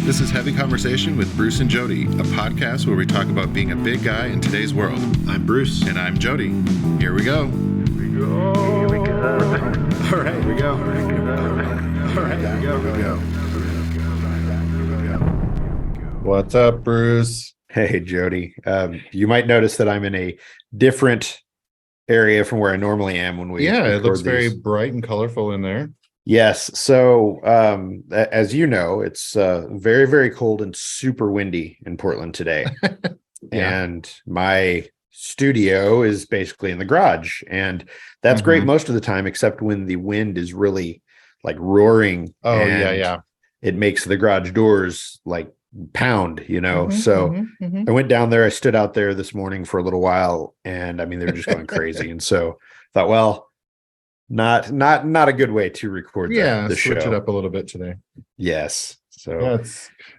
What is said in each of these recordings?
This is Heavy Conversation with Bruce and Jody, a podcast where we talk about being a big guy in today's world. I'm Bruce. And I'm Jody. Here we go. Here we go. All right, here we go. All right, here we go. What's up, Bruce? Hey, Jody. You might notice that I'm in a different area from where I normally am when we it looks these. very bright and colorful in there. Yes. So, as you know, it's very, very cold and super windy in Portland today. And my studio is basically in the garage. And that's great most of the time, except when the wind is really like roaring. Oh, and yeah. it makes the garage doors like pound, I went down there. I stood out there this morning for a little while, and I mean, they were just going crazy. And so I thought, well, not a good way to record the switch show. it up a little bit today. Yes. So yeah,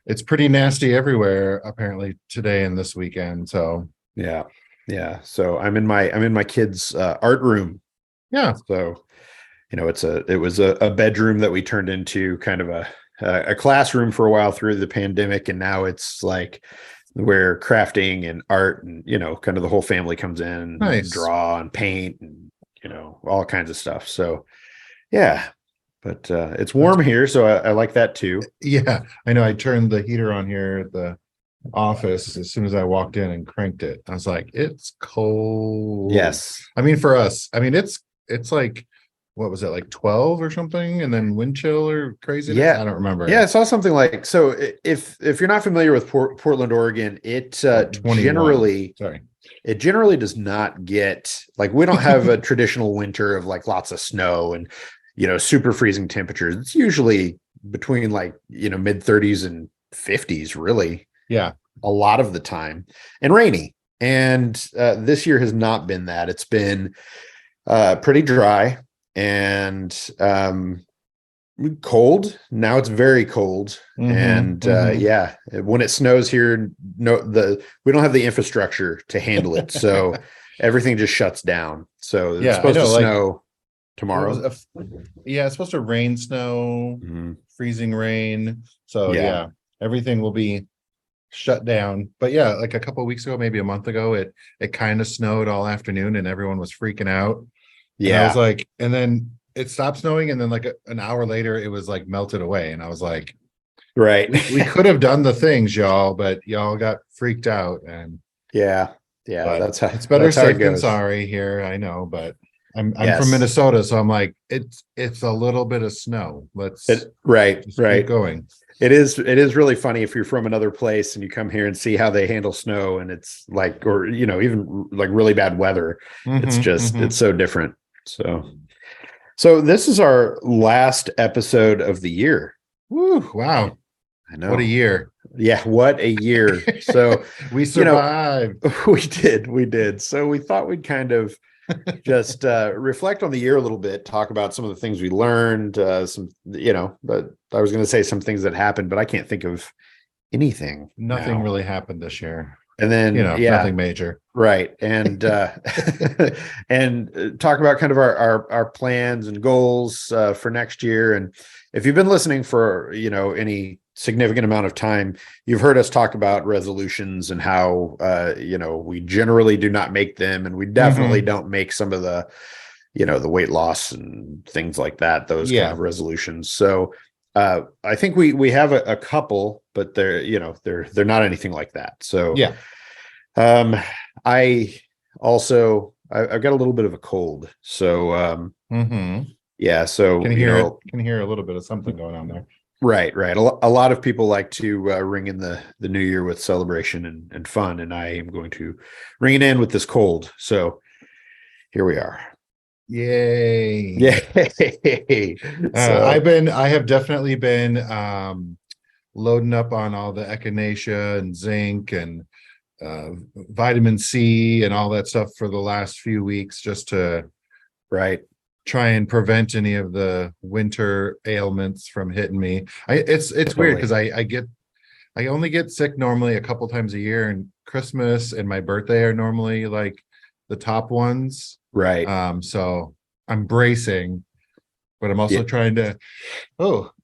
it's pretty nasty everywhere apparently today and this weekend. So yeah. So I'm in my kids' art room. Yeah. So it was a bedroom that we turned into kind of a classroom for a while through the pandemic, and now it's like where crafting and art and kind of the whole family comes in, and draw and paint and all kinds of stuff. So yeah, but it's warm here, so I like that too. Yeah, I know. I turned the heater on here at the office as soon as I walked in and cranked it. I was like, it's cold. Yes. I mean, for us, it's like, what was it, like 12 or something, and then wind chill or craziness? Yeah, I don't remember. Yeah, I saw something like, so if you're not familiar with Portland, Oregon, it generally does not get, like, we don't have a traditional winter of like lots of snow and super freezing temperatures. It's usually between like mid 30s and 50s, really. Yeah, a lot of the time, and rainy. And this year has not been that. It's been pretty dry and cold. Now it's very cold. And when it snows here, we don't have the infrastructure to handle it, so everything just shuts down. So it's supposed to snow tomorrow. It's supposed to rain, snow, freezing rain. So yeah, everything will be shut down. But yeah, like a couple of weeks ago, maybe a month ago, it kind of snowed all afternoon and everyone was freaking out. Yeah, and I was like, and then it stopped snowing, and then like an hour later it was like melted away, and I was like, right, we could have done the things, y'all, but y'all got freaked out. And that's how it's better safe than sorry here. I know, but I'm from Minnesota, so I'm like, it's a little bit of snow. Keep going. It is really funny if you're from another place and you come here and see how they handle snow, and it's like, or even like really bad weather. It's just it's so different. So this is our last episode of the year. Woo, wow. I know. What a year. Yeah, what a year. So we survived. We did. So we thought we'd kind of just reflect on the year a little bit, talk about some of the things we learned, but I was going to say some things that happened, but I can't think of anything. Nothing really happened this year. And then, nothing major. Right. And, and talk about kind of our plans and goals for next year. And if you've been listening for, any significant amount of time, you've heard us talk about resolutions and how, we generally do not make them. And we definitely don't make some of the, the weight loss and things like that, those kind of resolutions. So I think we have a couple, but they're not anything like that. So I've got a little bit of a cold. So so can hear a little bit of something going on there. Right. A lot of people like to ring in the new year with celebration and fun, and I am going to ring it in with this cold. So here we are. Yay. I have definitely been loading up on all the echinacea and zinc and vitamin C and all that stuff for the last few weeks, just to try and prevent any of the winter ailments from hitting me. It's weird because I only get sick normally a couple times a year, and Christmas and my birthday are normally like the top ones. Right. So I'm bracing, but I'm also trying to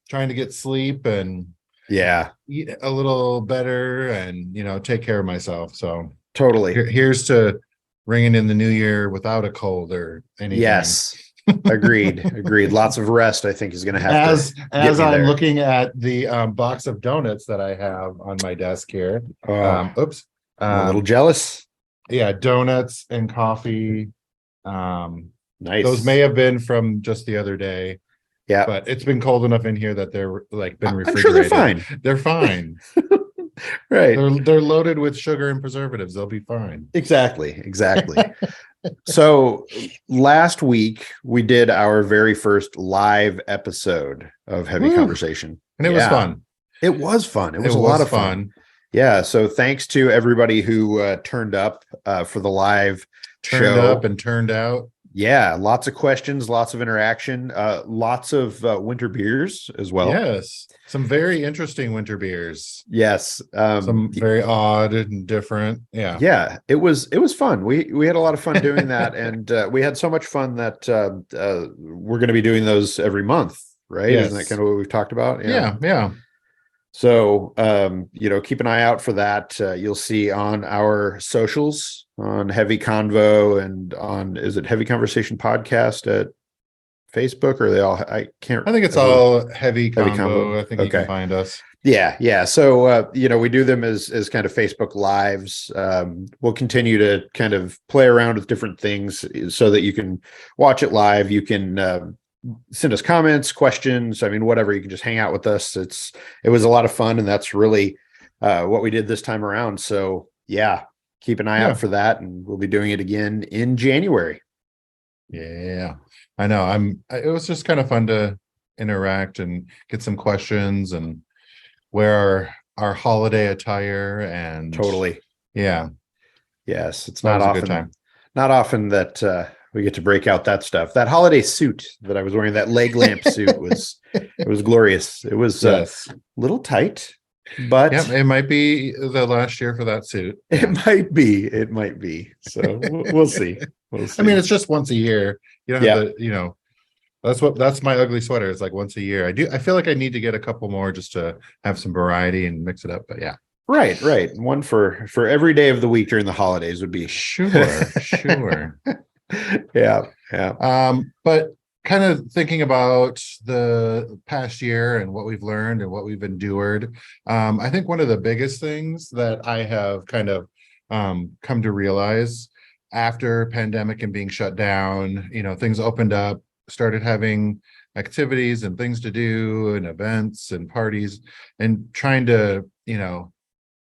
get sleep and Yeah, eat a little better and, take care of myself. So totally. here's to ringing in the new year without a cold or anything. Yes. Agreed. Lots of rest, I think, is going to have As to get me I'm there. looking at the box of donuts that I have on my desk here. Oh, Oops. I'm a little jealous. Yeah, donuts and coffee. Nice. Those may have been from just the other day, Yeah, but it's been cold enough in here that they're like been I'm sure they're refrigerated. fine. They're fine. Right. They're loaded with sugar and preservatives. They'll be fine. Exactly. So last week we did our very first live episode of Heavy Woo. Conversation. And it was fun. It was fun. It was a lot of fun. Yeah. So thanks to everybody who turned up for the live Turned show. up and turned out. Yeah. Lots of questions, lots of interaction, lots of winter beers as well. Yes. Some very interesting winter beers. Yes. Some very odd and different. Yeah. Yeah, it was fun. We had a lot of fun doing that, and we had so much fun that we're going to be doing those every month, right? Yes. Isn't that kind of what we've talked about? Yeah. So keep an eye out for that. You'll see on our socials on Heavy Convo and on, is it Heavy Conversation Podcast at Facebook, or are they all? I think it's all Heavy Convo. Convo. I think you can find us. Yeah. So, we do them as kind of Facebook lives. We'll continue to kind of play around with different things so that you can watch it live. You can send us comments, questions. I mean, whatever, you can just hang out with us. It was a lot of fun, and that's really what we did this time around. So yeah, keep an eye out for that, and we'll be doing it again in January. Yeah, I know. It was just kind of fun to interact and get some questions and wear our holiday attire and totally. Yeah. Yes, it's That not was a often. good time. Not often that we get to break out that stuff. That holiday suit that I was wearing, that leg lamp suit, it was glorious. It was a little tight, but yeah, it might be the last year for that suit. It might be. So we'll see. I mean, it's just once a year. You don't have to, that's my ugly sweater. It's like once a year. I feel like I need to get a couple more just to have some variety and mix it up. But yeah. Right. One for every day of the week during the holidays would be sure. Yeah. But kind of thinking about the past year and what we've learned and what we've endured. I think one of the biggest things that I have kind of come to realize after pandemic and being shut down, things opened up, started having activities and things to do and events and parties and trying to,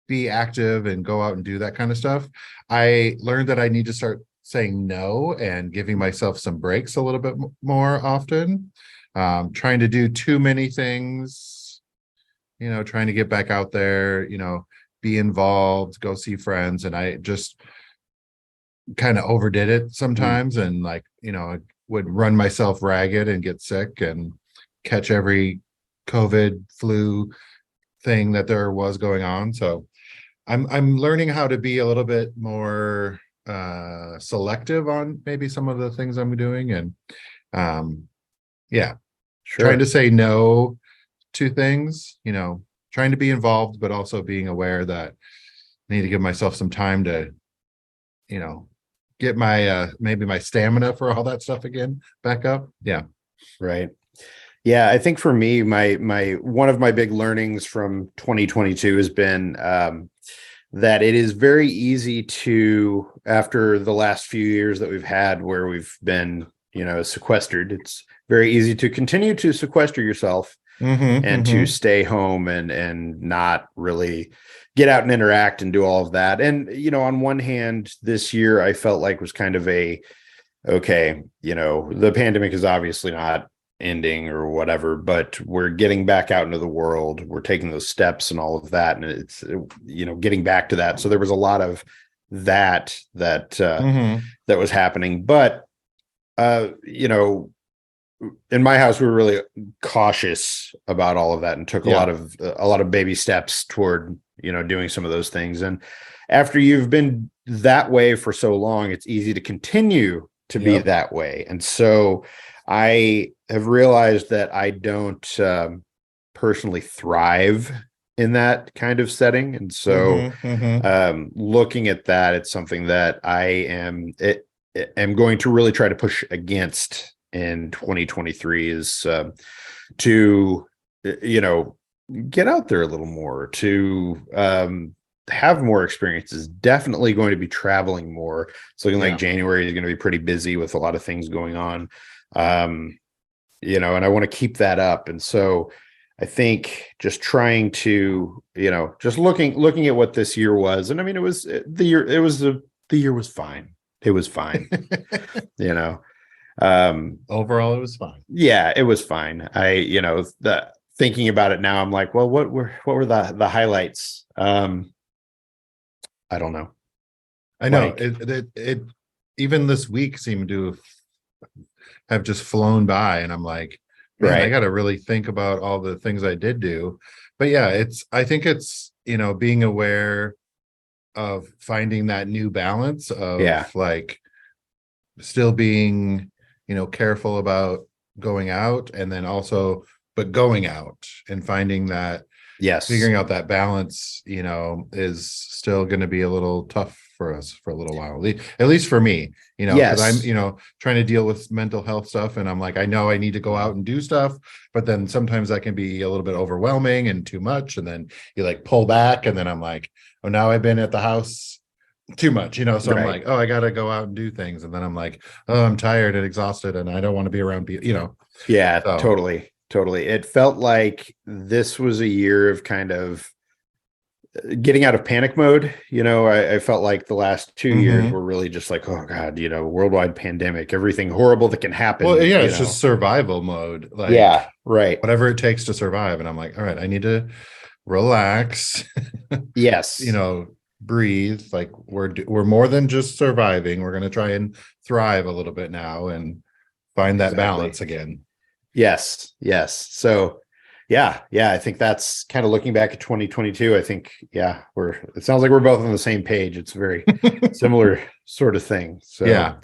be active and go out and do that kind of stuff. I learned that I need to start saying no and giving myself some breaks a little bit more often. Trying to do too many things, trying to get back out there, be involved, go see friends. And I just kind of overdid it sometimes and I would run myself ragged and get sick and catch every COVID flu thing that there was going on. So I'm learning how to be a little bit more selective on maybe some of the things I'm doing and trying to say no to things, trying to be involved, but also being aware that I need to give myself some time to, get my maybe my stamina for all that stuff again back up. Yeah. Right. Yeah, I think for me, my one of my big learnings from 2022 has been that it is very easy to, after the last few years that we've had where we've been, sequestered, it's very easy to continue to sequester yourself and to stay home and not really get out and interact and do all of that. And, on one hand, this year I felt like was kind of the pandemic is obviously not ending or whatever, but we're getting back out into the world. We're taking those steps and all of that. And it's, getting back to that. So there was a lot of that was happening. But, in my house, we were really cautious about all of that and took a lot of baby steps toward, doing some of those things. And after you've been that way for so long, it's easy to continue to be that way. And so I have realized that I don't personally thrive in that kind of setting. And so looking at that, it's something that am going to really try to push against in 2023 is to, get out there a little more, to have more experiences. Definitely going to be traveling more. It's looking like January is going to be pretty busy with a lot of things going on. And I want to keep that up. And so I think just trying to, just looking at what this year was. And I mean, the year was fine. It was fine. Overall, it was fine. Yeah, it was fine. Thinking about it now, I'm like, well, what were the highlights? I don't know. I know it even this week seemed to have just flown by, and I'm like, man, I got to really think about all the things I did do. But yeah, I think it's, being aware of finding that new balance of like still being, careful about going out, and then also, but going out and finding that, figuring out that balance, is still going to be a little tough for us for a little while, at least for me, because I'm, trying to deal with mental health stuff. And I'm like, I know I need to go out and do stuff, but then sometimes that can be a little bit overwhelming and too much. And then you like pull back, and then I'm like, oh, now I've been at the house too much, so I'm like, oh, I got to go out and do things. And then I'm like, oh, I'm tired and exhausted and I don't want to be around people, Yeah, so. Totally. It felt like this was a year of kind of getting out of panic mode. I felt like the last 2 years were really just like, oh God, worldwide pandemic, everything horrible that can happen. Well, yeah, it's just survival mode. Like, whatever it takes to survive. And I'm like, all right, I need to relax. Yes. Breathe. Like we're more than just surviving. We're going to try and thrive a little bit now and find that balance again. Yes. So I think that's kind of looking back at 2022. I think, it sounds like we're both on the same page. It's a very similar sort of thing. So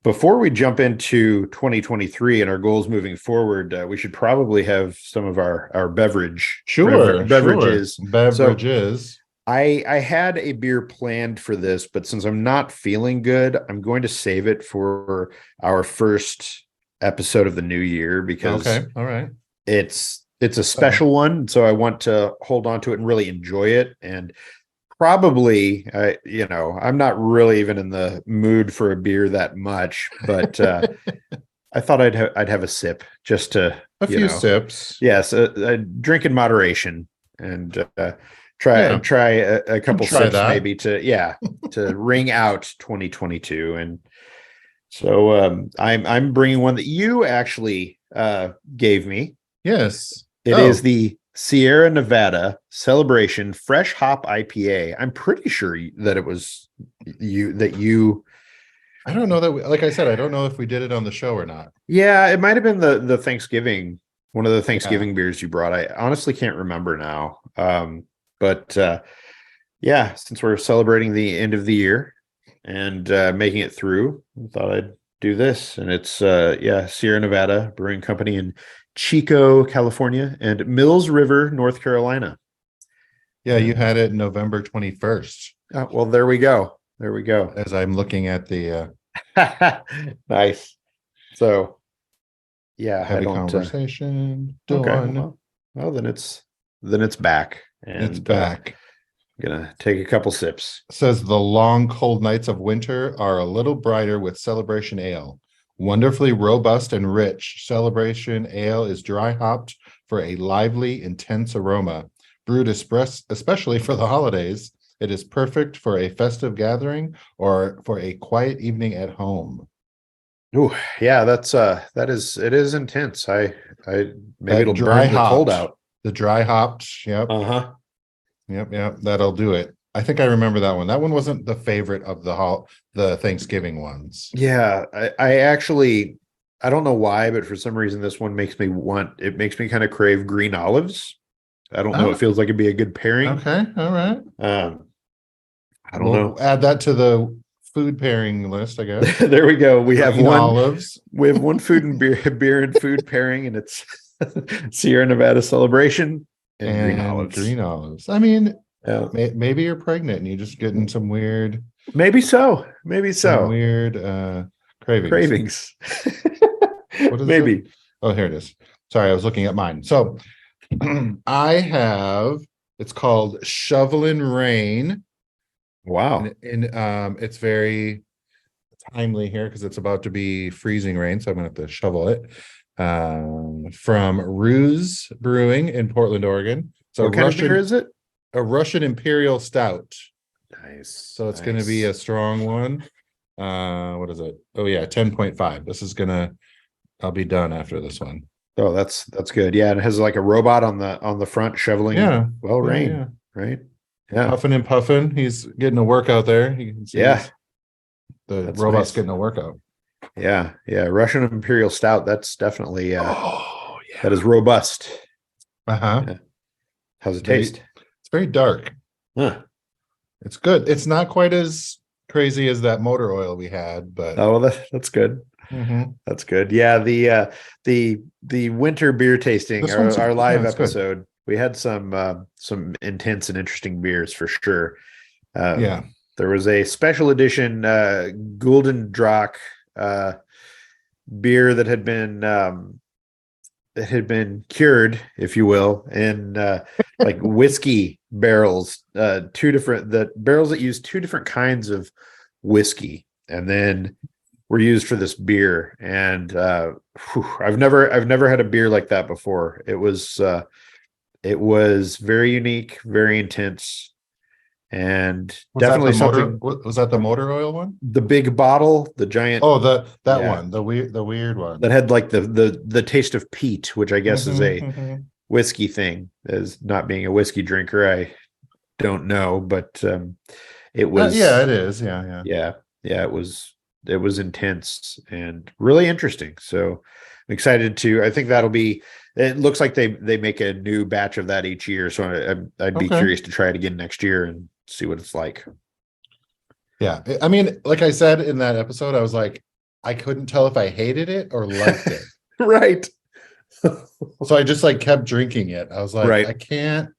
before we jump into 2023 and our goals moving forward, we should probably have some of our beverages. Beverages. So I had a beer planned for this, but since I'm not feeling good, I'm going to save it for our first episode of the new year, because all right, it's a special one, so I want to hold on to it and really enjoy it. And probably I'm not really even in the mood for a beer that much, but I thought I'd have a sip, just to a few sips. Yes, a drink in moderation, and try a couple sips maybe to ring out 2022. And so I'm bringing one that you actually gave me. Yes. It is the Sierra Nevada Celebration Fresh Hop IPA. I'm pretty sure that it was you. I don't know that like I said, I don't know if we did it on the show or not. Yeah, it might have been the Thanksgiving, one of the Thanksgiving beers you brought. I honestly can't remember now. But since we're celebrating the end of the year and making it through, I thought I'd do this. And it's Sierra Nevada Brewing Company in Chico, California, and Mills River, North Carolina. Yeah, you had it November 21st. Well, there we go. As I'm looking at the nice. So heavy conversation. Okay. Well, then it's back. And it's back. I'm gonna take a couple sips. It says the long cold nights of winter are a little brighter with Celebration Ale. Wonderfully robust and rich, Celebration Ale is dry hopped for a lively, intense aroma. Brewed especially for the holidays, it is perfect for a festive gathering or for a quiet evening at home. Oh, yeah, it is intense. I maybe that it'll burn the cold out. The dry hopped, yep. Yep, that'll do it. I think I remember that one. That one wasn't the favorite of the Thanksgiving ones. Yeah, I actually, I don't know why, but for some reason this one makes me kind of crave green olives. I don't know. It feels like it'd be a good pairing. Okay, all right. I don't know. Add that to the food pairing list, I guess. There we go. We have one olives. We have one food and beer and food pairing, and it's Sierra Nevada Celebration. and green olives. I mean, Yeah. maybe you're pregnant and you're just getting some weird, Maybe so. weird cravings. What is Maybe. it? Oh, here it is. Sorry, I was looking at mine. So I have, it's called Shovelin' Rain. Wow. And it's very timely here because it's about to be freezing rain, so I'm gonna have to shovel it. From Ruse Brewing in Portland, Oregon. So What kind of beer is it? A Russian Imperial Stout. Nice. So it's gonna be a strong one. What is it? Oh yeah, 10.5. I'll be done after this one. Oh, that's good. Yeah, it has like a robot on the front shoveling. Yeah. Rain. Yeah. Right. Yeah. Puffing and puffing. He's getting a workout there. You can see the That's robot's nice. getting a workout. Yeah. Russian Imperial Stout. That's definitely that is robust. Uh-huh. Yeah. How's it Very- taste? It's very dark. Huh. It's good. It's not quite as crazy as that motor oil we had, but Oh, well, that's good. Mhm. That's good. Yeah, the winter beer tasting, This one's- our live yeah, it's good. episode, we had some intense and interesting beers for sure. Yeah. There was a special edition Gulden Draak beer that had been cured, if you will, in like whiskey barrels, the barrels that use two different kinds of whiskey, and then were used for this beer. And I've never had a beer like that before. It was very unique, very intense, and Was that definitely the something. was that the motor oil one? The big bottle, the giant. Oh, that Yeah. one, the weird one. That had like the taste of peat, which I guess is a Mhm. whiskey thing. As not being a whiskey drinker, I don't know, but it was. Yeah, it is. Yeah. Yeah. It was intense and really interesting. So I'm excited to. I think that'll be. It looks like they make a new batch of that each year, so I'd be Okay. curious to try it again next year and see what it's like. Yeah. I mean, like I said in that episode, I was like, I couldn't tell if I hated it or liked it. Right. So I just like kept drinking it. I was like, Right. I can't.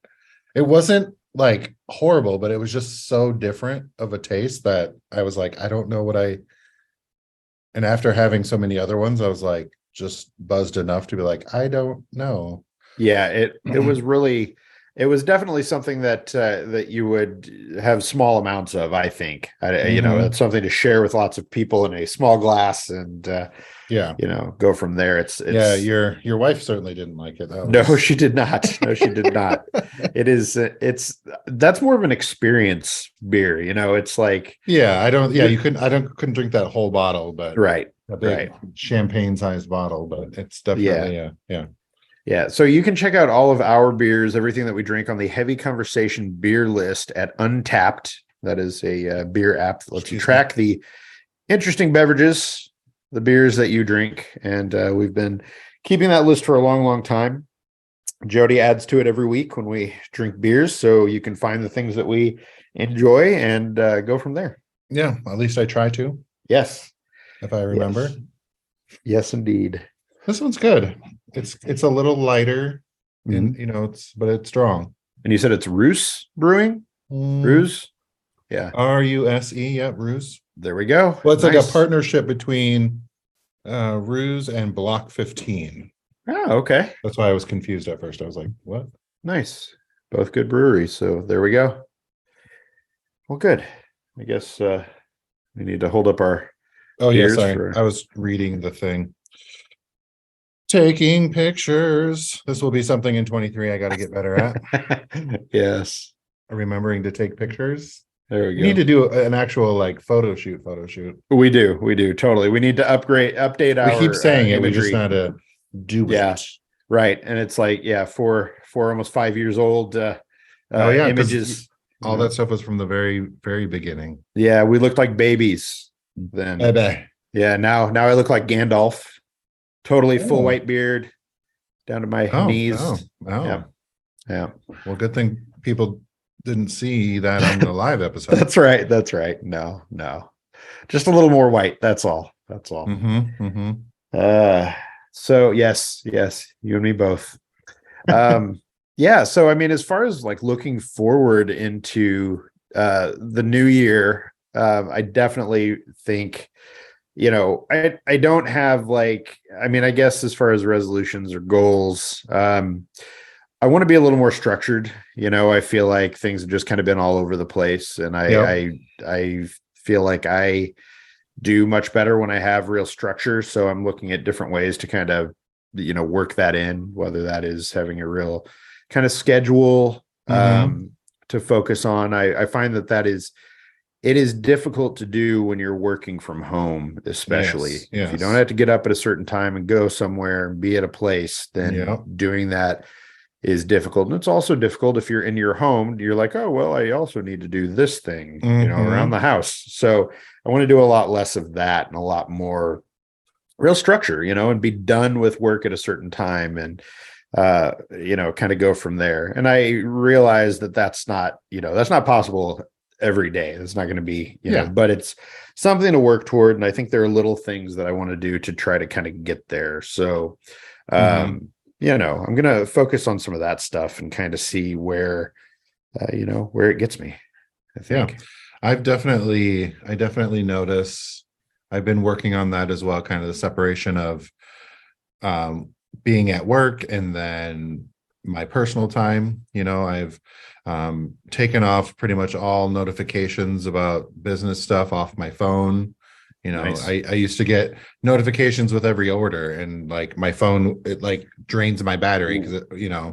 It wasn't like horrible, but it was just so different of a taste that I was like, I don't know what I. And after having so many other ones, I was like, just buzzed enough to be like, I don't know. Yeah, it was really, it was definitely something that you would have small amounts of. I think, Mhm. it's something to share with lots of people in a small glass, and Yeah. go from there. It's Yeah. Your wife certainly didn't like it. No, she did not. No, she did not. That's more of an experience beer. It's like, Yeah. You couldn't drink that whole bottle, but right. a big champagne sized bottle, but it's definitely yeah. Yeah. So you can check out all of our beers, everything that we drink, on the Heavy Conversation beer list at Untapped. That is a beer app that lets you track the interesting beverages, the beers that you drink. And we've been keeping that list for a long, long time. Jody adds to it every week when we drink beers, so you can find the things that we enjoy and go from there. Yeah, at least I try to, Yes. if I remember. Yes, indeed. This one's good. It's a little lighter, and Mhm. but it's strong. And you said it's Ruse Brewing? Ruse? Yeah. Ruse, yeah, Ruse. There we go. Well, it's like Nice. a partnership between Ruse and Block 15. Oh, okay. That's why I was confused at first. I was like, what? Nice. Both good breweries. So there we go. Well, good. I guess we need to hold up our. Oh, yeah, Beers sorry. for- I was reading the thing. Taking pictures. This will be something in 23 I got to get better at. Yes. Remembering to take pictures. There we We go. need to do an actual like photo shoot. We do totally. We need to update our. We keep saying it. We imagery. just not to do Yeah. it. Right, and it's like for almost 5 years old. Oh, yeah, 'cause images. All that stuff was from the very, very beginning. Yeah, we looked like babies then. Bebe. Yeah, now I look like Gandalf. Totally full Oh. white beard down to my Oh, knees. oh. Yeah. Well, good thing people didn't see that on the live episode. That's right. No. Just a little more white. That's all. Mm-hmm. So yes, you and me both. Yeah. So, I mean, as far as like looking forward into the new year, I definitely think, I don't have like, I mean, I guess as far as resolutions or goals, I want to be a little more structured. I feel like things have just kind of been all over the place, and Yep. I feel like I do much better when I have real structure. So I'm looking at different ways to kind of, work that in, whether that is having a real kind of schedule Mm-hmm. to focus on. I find it is difficult to do when you're working from home, especially Yes. if you don't Yes. have to get up at a certain time and go somewhere and be at a place, then Yep. doing that is difficult. And it's also difficult if you're in your home, you're like, oh, well, I also need to do this thing, around Mm-hmm. the house. So I want to do a lot less of that and a lot more real structure, and be done with work at a certain time and, kind of go from there. And I realize that that's not possible every day. It's not going to be, Yeah. but it's something to work toward. And I think there are little things that I want to do to try to kind of get there. So, Mm-hmm. I'm going to focus on some of that stuff and kind of see where, where it gets me, I Yeah. think. I definitely notice I've been working on that as well, kind of the separation of um being at work and then my personal time. I've taken off pretty much all notifications about business stuff off my phone. Nice. I used to get notifications with every order, and like my phone, it like drains my battery because and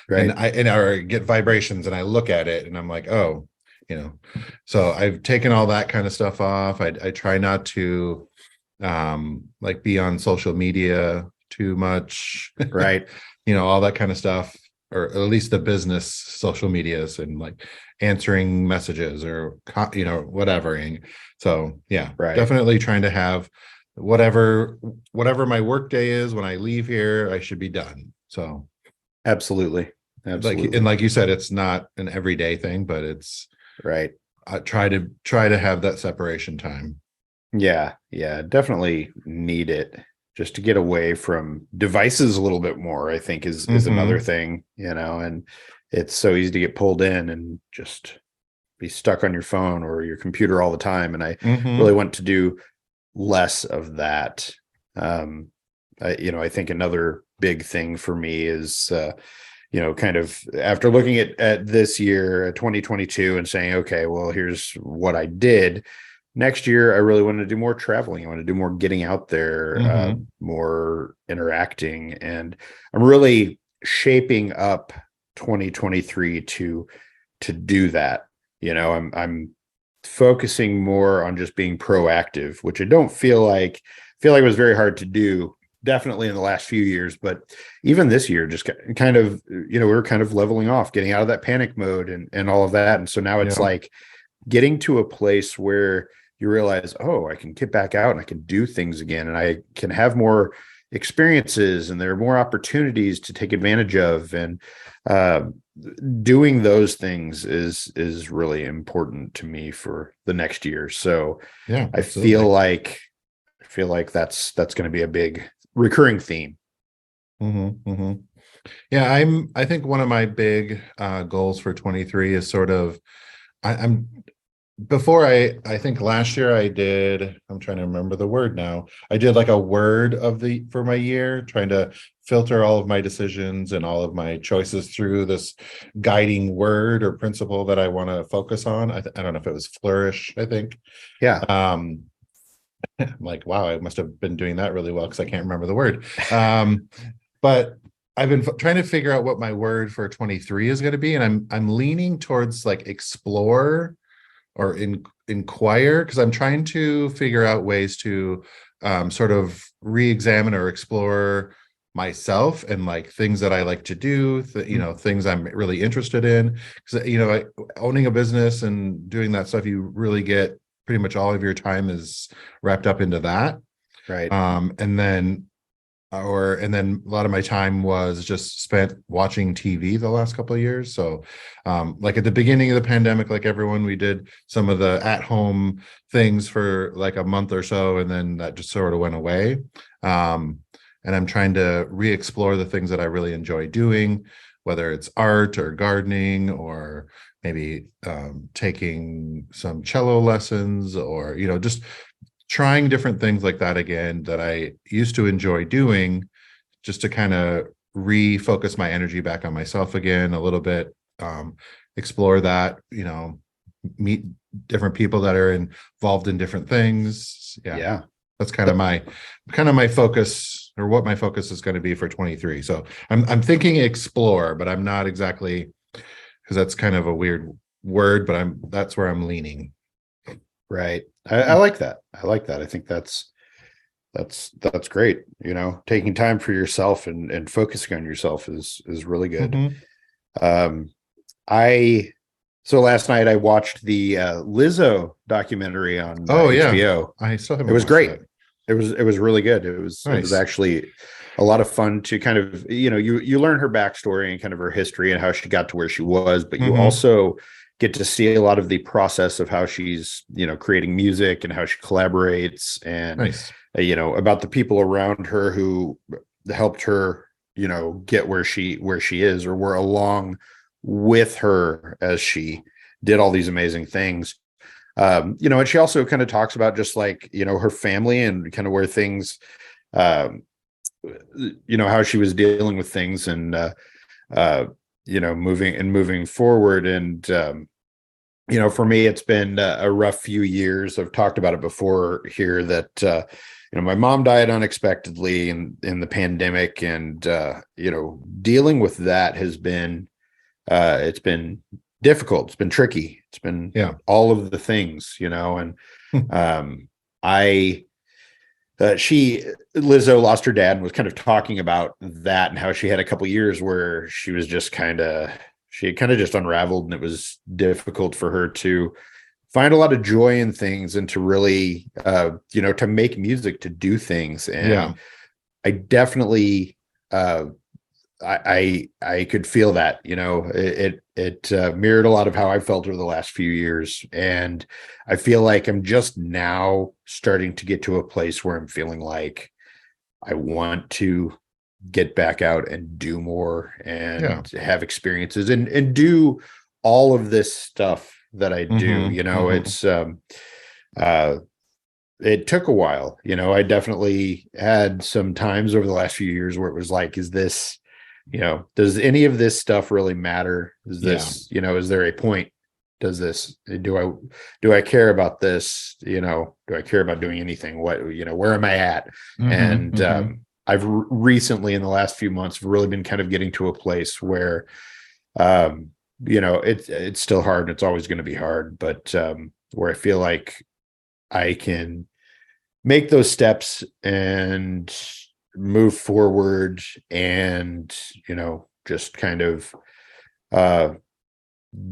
Right. or get vibrations and I look at it and I'm like, oh, you know so I've taken all that kind of stuff off. I try not to like be on social media too much. Right. All that kind of stuff, or at least the business social medias, and like answering messages or whatever. And so yeah, Right. definitely trying to have whatever my work day is when I leave here, I should be done. So Absolutely. and Absolutely. like you said, it's not an everyday thing, but it's Right. I try to have that separation time. Yeah. Yeah. Definitely need it just to get away from devices a little bit more, I think is another Mm-hmm. thing, and it's so easy to get pulled in and just be stuck on your phone or your computer all the time. And I really Mm-hmm. want to do less of that. I think another big thing for me is, kind of after looking at this year, 2022, and saying, okay, well, here's what I did. Next year, I really want to do more traveling. I want to do more getting out there, Mm-hmm. more interacting. And I'm really shaping up 2023 to do that. I'm focusing more on just being proactive, which I don't feel like it was very hard to do, definitely in the last few years, but even this year, just kind of, we were kind of leveling off, getting out of that panic mode and all of that. And so now it's Yeah. like getting to a place where you realize, oh, I can get back out and I can do things again, and I can have more experiences, and there are more opportunities to take advantage of. And uh, doing those things is really important to me for the next year. So Yeah, I feel absolutely. like that's going to be a big recurring theme. Mm-hmm. Mm-hmm. Yeah, I think one of my big goals for 23 is sort of I'm before I think last year I'm trying to remember the word now. I did like a word of the for my year, trying to filter all of my decisions and all of my choices through this guiding word or principle that I want to focus on. I don't know if it was flourish, I think. Yeah. Um I'm like, wow, I must have been doing that really well because I can't remember the word. But I've been trying to figure out what my word for 23 is going to be, and I'm leaning towards like explore or inquire, because I'm trying to figure out ways to sort of re-examine or explore myself and like things that I like to do, things I'm really interested in. Because owning a business and doing that stuff, you really get pretty much all of your time is wrapped up into that. Right. And then a lot of my time was just spent watching TV the last couple of years. So like at the beginning of the pandemic, like everyone, we did some of the at-home things for like a month or so, and then that just sort of went away. And I'm trying to re-explore the things that I really enjoy doing. whether it's art or gardening or maybe taking some cello lessons, or just trying different things like that again that I used to enjoy doing, just to kind of refocus my energy back on myself again a little bit. Explore that, meet different people that are involved in different things. Yeah. That's kind of my focus, or what my focus is going to be for 23. So I'm thinking explore, but I'm not exactly, because that's kind of a weird word, but that's where I'm leaning. Right. I like that. I think that's great. Taking time for yourself and focusing on yourself is really good. Mhm. So last night I watched the Lizzo documentary on Oh yeah, HBO. I still haven't It was watched great. that. It was really good. It was Nice. actually a lot of fun to kind of, you learn her backstory and kind of her history and how she got to where she was, but you Mhm. also get to see a lot of the process of how she's, creating music and how she collaborates, and Nice. About the people around her who helped her, get where she is, or were along with her as she did all these amazing things. And she also kind of talks about just like, her family and kind of where things, um, how she was dealing with things, and, moving forward. And, for me, it's been a rough few years. I've talked about it before here that, my mom died unexpectedly in the pandemic, and, dealing with that has been, it's been difficult. It's been tricky. It's been all of the things, and I Lizzo lost her dad and was kind of talking about that, and how she had a couple years where she was just she had kind of just unraveled, and it was difficult for her to find a lot of joy in things, and to really to make music, to do things. And I definitely I could feel that, it mirrored a lot of how I felt over the last few years. And I feel like I'm just now starting to get to a place where I'm feeling like I want to get back out and do more, and have experiences, and do all of this stuff that I do. It's it took a while. I definitely had some times over the last few years where it was like, is this, does any of this stuff really matter? Is this, is there a point? Do I care about this? Do I care about doing anything? Where am I at? I've recently, in the last few months, really been kind of getting to a place where, it's still hard, and it's always going to be hard, but where I feel like I can make those steps and move forward, and just kind of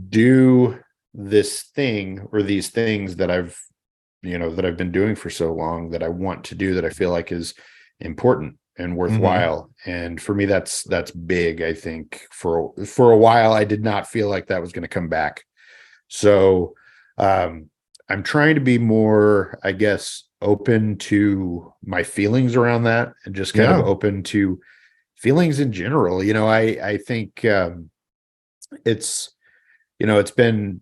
do this thing, or these things that I've been doing for so long, that I want to do, that I feel like is important and worthwhile. And for me, that's big. I think for a while I did not feel like that was going to come back. So I'm trying to be more, I guess, open to my feelings around that, and just kind of open to feelings in general. I think it's been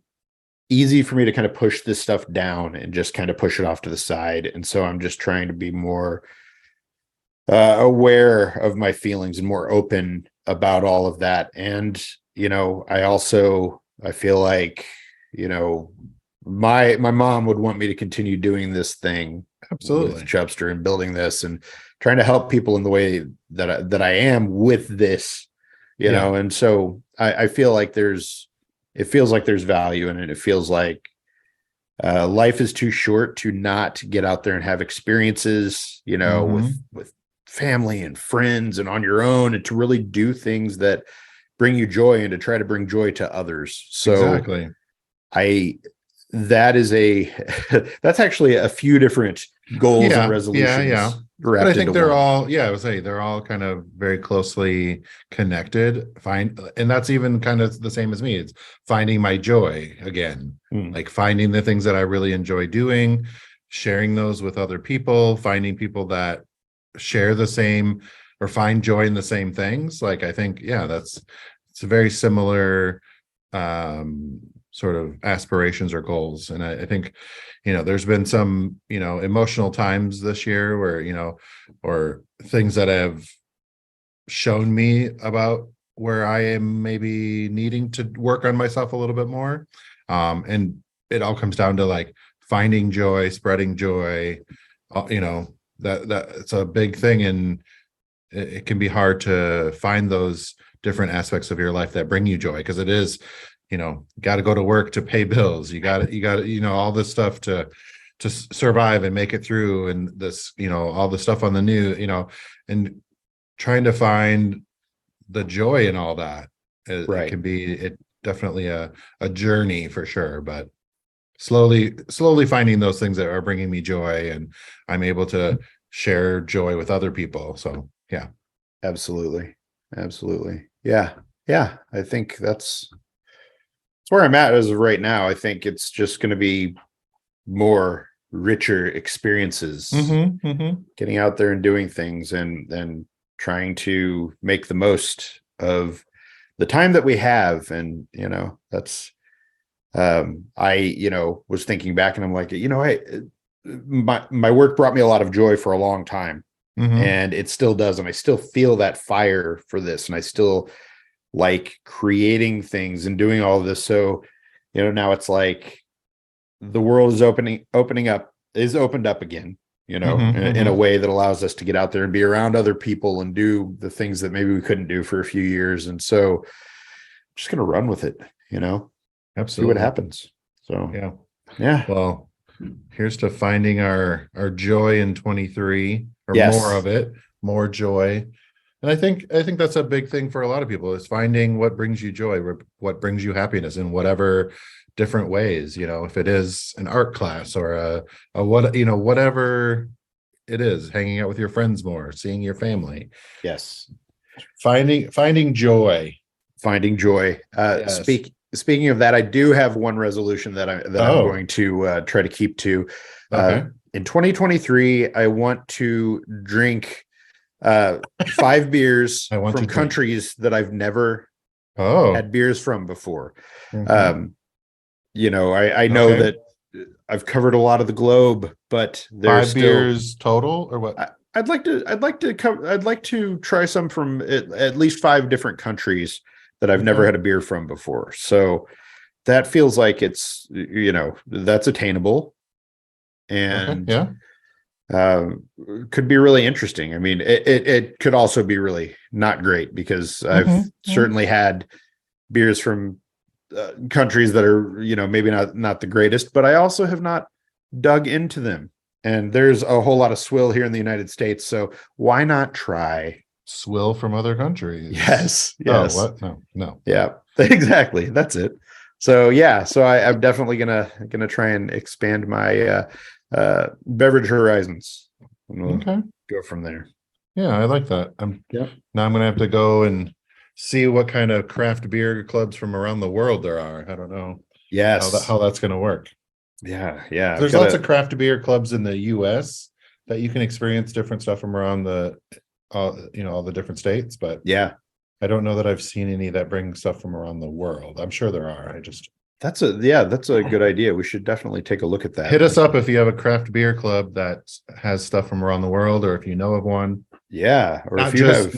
easy for me to kind of push this stuff down and just kind of push it off to the side. And so I'm just trying to be more aware of my feelings and more open about all of that. And, I feel like, my mom would want me to continue doing this thing Absolutely. with Chubster, and building this, and trying to help people in the way that I am with this, and so I feel like it feels like there's value in it. It feels like life is too short to not get out there and have experiences, with family and friends, and on your own, and to really do things that bring you joy, and to try to bring joy to others. So exactly. That's actually a few different goals and resolutions. But I think they're all, I would say they're all kind of very closely connected. And that's even kind of the same as me. It's finding my joy again, like finding the things that I really enjoy doing, sharing those with other people, finding people that share the same or find joy in the same things. Like, I think, it's it's a very similar sort of aspirations or goals. And I think, there's been some, emotional times this year where, or things that have shown me about where I am maybe needing to work on myself a little bit more. And it all comes down to like finding joy, spreading joy, that it's a big thing. And it can be hard to find those different aspects of your life that bring you joy, because it is, got to go to work to pay bills. You got to, all this stuff to survive and make it through. And this, all the stuff on the news, and trying to find the joy in all that. It can be definitely a journey for sure, but slowly finding those things that are bringing me joy, and I'm able to share joy with other people. So yeah. Absolutely. Yeah. I think that's where I'm at as of right now. I think it's just going to be more richer experiences, getting out there and doing things, and trying to make the most of the time that we have. And, that's, I was thinking back, and I'm like, my work brought me a lot of joy for a long time. And it still does. And I still feel that fire for this. And I still like creating things and doing all of this. So, now it's like the world is opened up again, in a way that allows us to get out there and be around other people and do the things that maybe we couldn't do for a few years. And so I'm just going to run with it, Absolutely. See what happens. So, yeah. Well, here's to finding our joy in 23, or more of it, more joy. And I think that's a big thing for a lot of people, is finding what brings you joy, what brings you happiness in whatever different ways, if it is an art class or whatever it is, hanging out with your friends more, seeing your family. Yes. Finding joy. Yes. Speaking of that, I do have one resolution that I'm going to try to keep to. Okay. In 2023, I want to drink 5 beers from countries that I've never had beers from before. I know that I've covered a lot of the globe, but there's 5 beers total, or what? I'd like to try some from at least 5 different countries that I've never had a beer from before. So that feels like it's, that's attainable, and could be really interesting. I mean, it could also be really not great, because I've certainly had beers from countries that are, maybe not the greatest, but I also have not dug into them. And there's a whole lot of swill here in the United States. So why not try swill from other countries? Yes. Oh, what? No. Yeah, exactly. That's it. So I'm definitely gonna try and expand my beverage horizons. Okay. Go from there. Yeah, I like that. Now I'm gonna have to go and see what kind of craft beer clubs from around the world there are. I don't know. Yes. How that's gonna work. Yeah. There's lots of craft beer clubs in the US that you can experience different stuff from around the all the different states, but I don't know that I've seen any that bring stuff from around the world. I'm sure there are. That's a good idea. We should definitely take a look at that. Hit us up if you have a craft beer club that has stuff from around the world, or if you know of one. Yeah. Or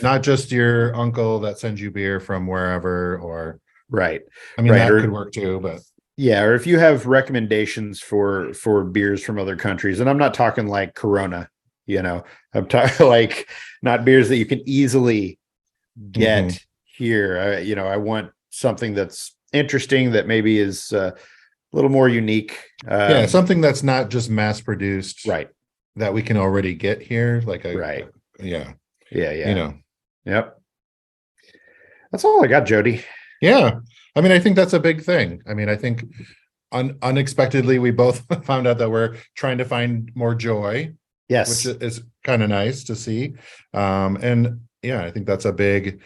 not just your uncle that sends you beer from wherever, or right. I mean, that could work too, but yeah. Or if you have recommendations for beers from other countries, and I'm not talking like Corona, I'm talking like not beers that you can easily get here. I want something that's interesting, that maybe is a little more unique. Something that's not just mass produced, right? That we can already get here, like Yeah. Yep. That's all I got, Jody. Yeah, I mean, I think that's a big thing. I mean, I think unexpectedly we both found out that we're trying to find more joy. Yes, which is kind of nice to see. And I think that's a big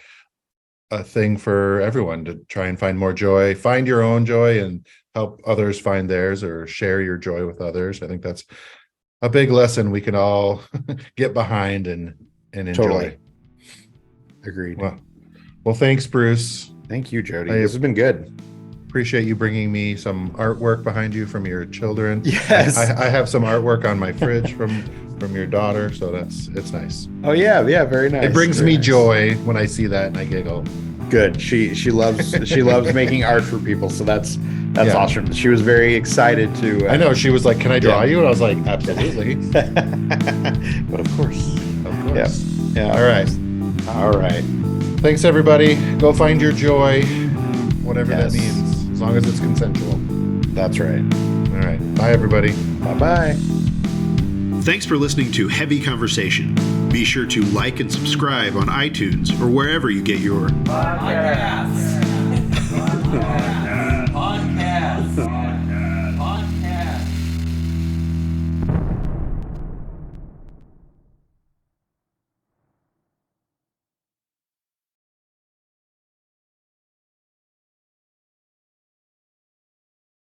thing for everyone, to try and find more joy, find your own joy, and help others find theirs, or share your joy with others. I think that's a big lesson we can all get behind and enjoy. Totally. Agreed. Well, thanks, Bruce. Thank you, Jody. I- This has been good. Appreciate you bringing me some artwork behind you from your children. Yes. I have some artwork on my fridge from your daughter, so it's nice. Oh yeah, very nice. It brings Very me nice. joy when I see that and I giggle. Good. She loves making art for people, so that's Yeah. awesome. She was very excited to. I know, she was like, "Can I draw Yeah. you?" And I was like, "Absolutely, but of course. of course." Yeah. All right. All right. Thanks, everybody. Go find your joy, whatever that Yes. means, as long as it's consensual. That's right. All right. Bye, everybody. Bye-bye. Thanks for listening to Heavy Conversation. Be sure to like and subscribe on iTunes or wherever you get your Podcast.